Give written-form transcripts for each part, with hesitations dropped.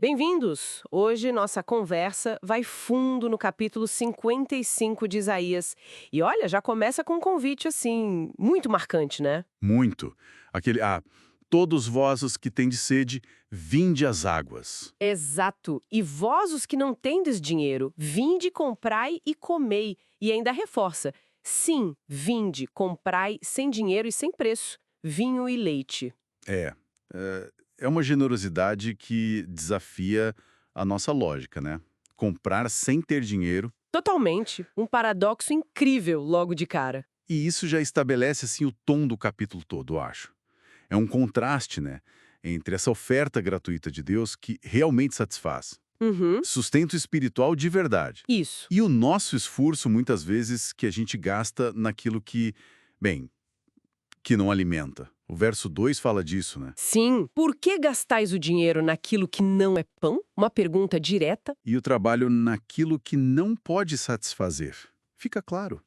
Bem-vindos! Hoje nossa conversa vai fundo no capítulo 55 de Isaías. E olha, já começa com um convite assim, muito marcante, né? Muito. Todos vós os que tendes sede, vinde às águas. Exato. E vós os que não tendes dinheiro, vinde, comprai e comei. E ainda reforça: sim, vinde, comprai sem dinheiro e sem preço, vinho e leite. É, é uma generosidade que desafia a nossa lógica, né? Comprar sem ter dinheiro, Totalmente. Um paradoxo incrível logo de cara. e isso já estabelece assim o tom do capítulo todo, eu acho. É um contraste, né, entre essa oferta gratuita de Deus que realmente satisfaz, Uhum, sustento espiritual de verdade, isso. e o nosso esforço muitas vezes que a gente gasta naquilo que, bem, que não alimenta. O verso 2 fala disso, né? Sim, por que gastais o dinheiro naquilo que não é pão? Uma pergunta direta. E o trabalho naquilo que não pode satisfazer. Fica claro.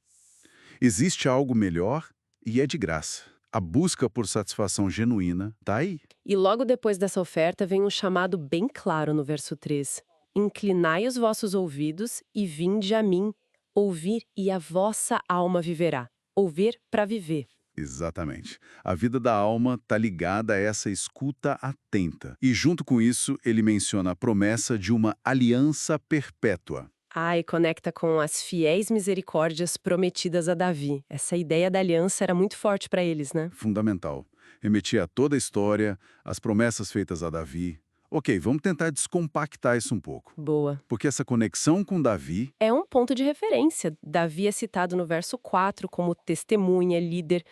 Existe algo melhor e é de graça. A busca por satisfação genuína está aí. E logo depois dessa oferta vem um chamado bem claro no verso 3. Inclinai os vossos ouvidos e vinde a mim. Ouvir e a vossa alma viverá. Ouvir para viver. Exatamente. A vida da alma está ligada a essa escuta atenta. E junto com isso, ele menciona a promessa de uma aliança perpétua. Ah, e conecta com as fiéis misericórdias prometidas a Davi. Essa ideia da aliança era muito forte para eles, né? Fundamental. Remetia a toda a história, as promessas feitas a Davi. Ok, vamos tentar descompactar isso um pouco. Boa. Porque essa conexão com Davi, É um ponto de referência. Davi é citado no verso 4 como testemunha, líder.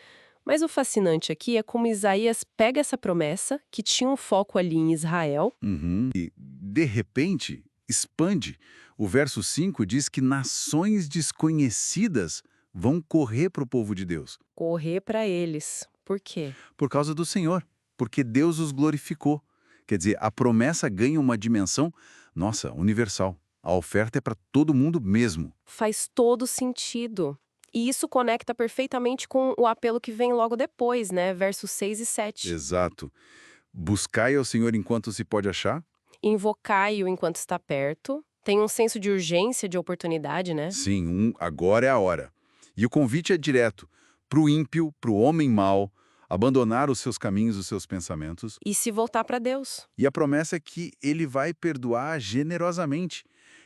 Mas o fascinante aqui é como Isaías pega essa promessa, que tinha um foco ali em Israel, e de repente expande. O verso 5 diz que nações desconhecidas vão correr para o povo de Deus, correr para eles. Por quê? por causa do Senhor, porque Deus os glorificou. Quer dizer, a promessa ganha uma dimensão, nossa, universal. A oferta é para todo mundo mesmo. Faz todo sentido. E isso conecta perfeitamente com o apelo que vem logo depois, né? Versos 6 e 7. Exato. Buscai ao Senhor enquanto se pode achar? Invocai-o enquanto está perto. Tem um senso de urgência, de oportunidade, né? Sim, agora é a hora. E o convite é direto, para o ímpio, para o homem mau, abandonar os seus caminhos, os seus pensamentos. E se voltar para Deus. E a promessa é que ele vai perdoar generosamente,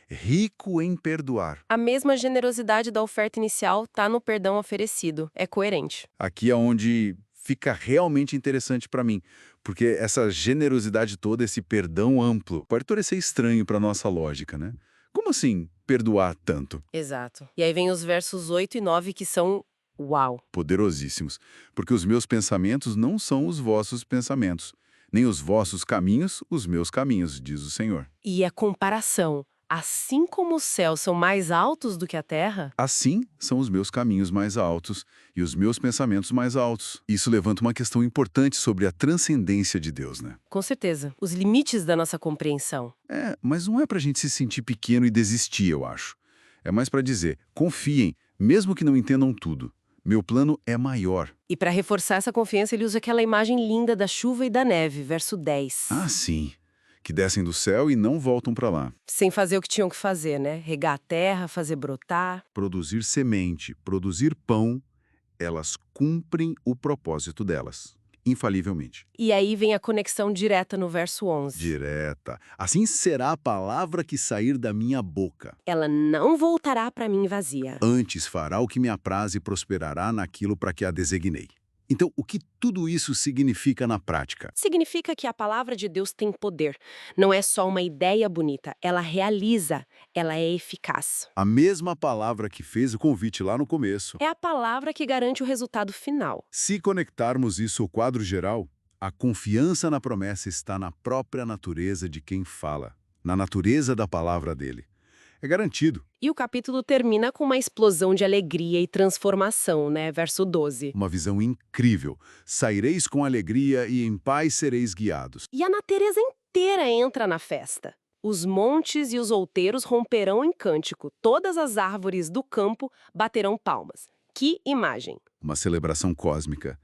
rico em perdoar. A mesma generosidade da oferta inicial está no perdão oferecido. É coerente. Aqui é onde fica realmente interessante para mim, porque essa generosidade toda, esse perdão amplo, pode parecer estranho para nossa lógica, né? Como assim perdoar tanto? Exato. E aí vem os versos 8 e 9 que são uau. Poderosíssimos, porque os meus pensamentos não são os vossos pensamentos, nem os vossos caminhos, os meus caminhos, diz o Senhor. E a comparação. Assim como os céus são mais altos do que a terra, Assim são os meus caminhos mais altos e os meus pensamentos mais altos. Isso levanta uma questão importante sobre a transcendência de Deus, né? com certeza, os limites da nossa compreensão. Mas não é pra gente se sentir pequeno e desistir, eu acho. É mais pra dizer, confiem, mesmo que não entendam tudo. Meu plano é maior. E para reforçar essa confiança, ele usa aquela imagem linda da chuva e da neve, verso 10. Ah, sim. Que descem do céu e não voltam pra lá. Sem fazer o que tinham que fazer, né? Regar a terra, fazer brotar. Produzir semente, produzir pão, elas cumprem o propósito delas, infalivelmente. E aí vem a conexão direta no verso 11. Direta. Assim será a palavra que sair da minha boca. Ela não voltará para mim vazia. Antes fará o que me apraz e prosperará naquilo para que a designei. Então, o que tudo isso significa na prática? Significa que a palavra de Deus tem poder. Não é só uma ideia bonita, ela realiza, ela é eficaz. A mesma palavra que fez o convite lá no começo. É a palavra que garante o resultado final. Se conectarmos isso ao quadro geral, a confiança na promessa está na própria natureza de quem fala, na natureza da palavra dele. É garantido. E o capítulo termina com uma explosão de alegria e transformação, né? Verso 12. Uma visão incrível. Saireis com alegria e em paz sereis guiados. E a natureza inteira entra na festa. Os montes e os outeiros romperão em cântico, todas as árvores do campo baterão palmas. Que imagem! Uma celebração cósmica.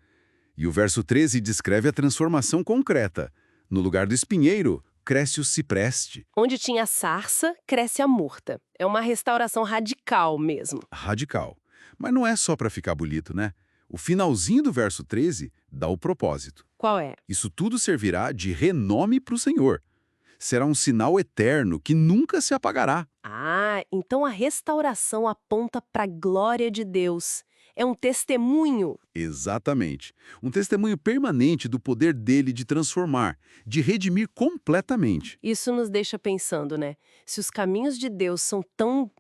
E o verso 13 descreve a transformação concreta. No lugar do espinheiro, cresce o cipreste. Onde tinha sarça, cresce a murta. É uma restauração radical mesmo. Radical. Mas não é só para ficar bonito, né? O finalzinho do verso 13 dá o propósito. Qual é? Isso tudo servirá de renome para o Senhor. Será um sinal eterno que nunca se apagará. Ah, então a restauração aponta para a glória de Deus. É um testemunho. Exatamente. Um testemunho permanente do poder dele de transformar, de redimir completamente. Isso nos deixa pensando, né? Se os caminhos de Deus são tão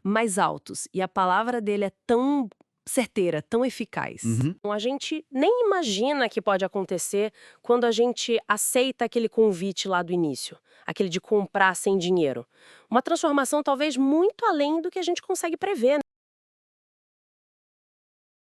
mais altos e a palavra dele é tão certeira, tão eficaz. Uhum. A gente nem imagina que pode acontecer quando a gente aceita aquele convite lá do início, aquele de comprar sem dinheiro. Uma transformação talvez muito além do que a gente consegue prever, né?